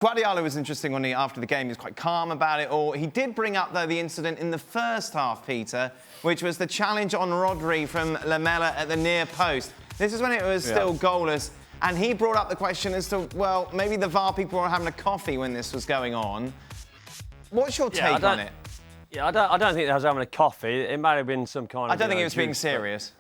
Guardiola was interesting after the game. He was quite calm about it all. He did bring up, though, the incident in the first half, Peter, which was the challenge on Rodri from Lamela at the near post. This is when it was still goalless. And he brought up the question as to, well, maybe the VAR people were having a coffee when this was going on. What's your take on it? Yeah, I don't think they was having a coffee. It might have been some kind of... I don't think he was being serious.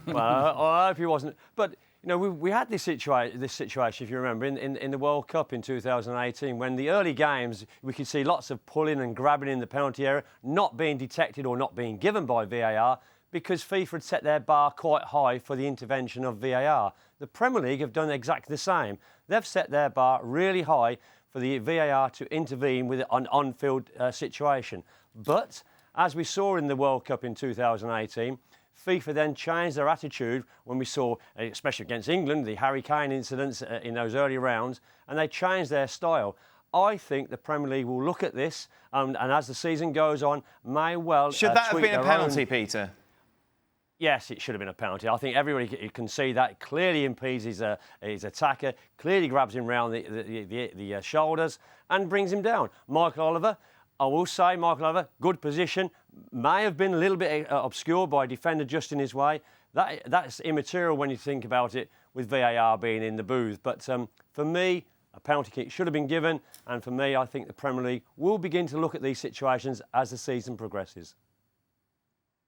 Well, I hope he wasn't. But, you know, we had this situation, if you remember, in the World Cup in 2018, when the early games, we could see lots of pulling and grabbing in the penalty area, not being detected or not being given by VAR, because FIFA had set their bar quite high for the intervention of VAR. The Premier League have done exactly the same. They've set their bar really high for the VAR to intervene with an on-field situation. But, as we saw in the World Cup in 2018, FIFA then changed their attitude when we saw, especially against England, the Harry Kane incidents in those early rounds, and they changed their style. I think the Premier League will look at this, and as the season goes on, may well... Should that have been a penalty, Peter? Yes, it should have been a penalty. I think everybody can see that. It clearly impedes his attacker, clearly grabs him round the shoulders and brings him down. Michael Oliver, I will say, Michael Oliver, good position, may have been a little bit obscured by a defender just in his way. That's immaterial when you think about it with VAR being in the booth. But for me, a penalty kick should have been given. And for me, I think the Premier League will begin to look at these situations as the season progresses.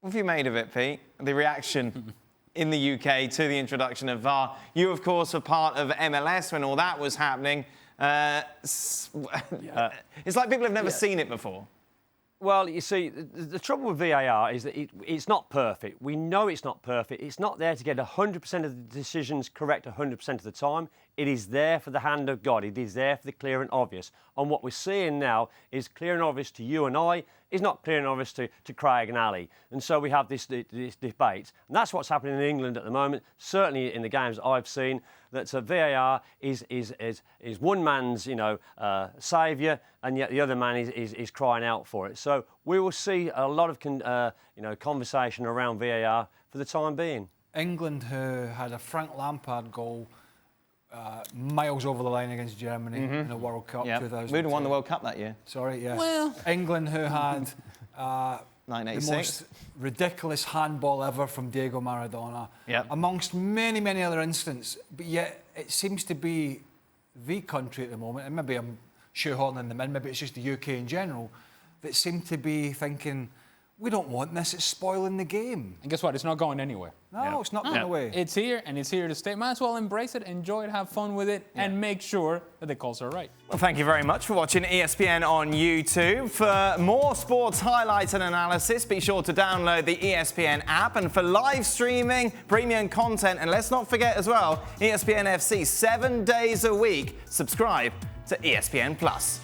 What have you made of it, Pete? The reaction in the UK to the introduction of VAR. You, of course, were part of MLS when all that was happening. It's like people have never seen it before. Well, you see, the trouble with VAR is that it's not perfect. We know it's not perfect. It's not there to get 100% of the decisions correct 100% of the time. It is there for the hand of God. It is there for the clear and obvious. And what we're seeing now is clear and obvious to you and I, is not clear and obvious to Craig and Ali. And so we have this debate. And that's what's happening in England at the moment, certainly in the games I've seen, that VAR is one man's, saviour, and yet the other man is crying out for it. So we will see a lot of conversation around VAR for the time being. England, who had a Frank Lampard goal miles over the line against Germany in the World Cup 2000. We'd have won the World Cup that year. Sorry, yeah. Well, England, who had the 1986. most ridiculous handball ever from Diego Maradona, amongst many, many other incidents. But yet, it seems to be the country at the moment, and maybe I'm shoehorning them in, maybe it's just the UK in general, that seem to be thinking, we don't want this, it's spoiling the game. And guess what? It's not going anywhere. No, it's not going away. It's here, and it's here to stay. Might as well embrace it, enjoy it, have fun with it, and make sure that the calls are right. Well, thank you very much for watching ESPN on YouTube. For more sports highlights and analysis, be sure to download the ESPN app. And for live streaming, premium content, and let's not forget as well, ESPNFC 7 days a week. Subscribe to ESPN+.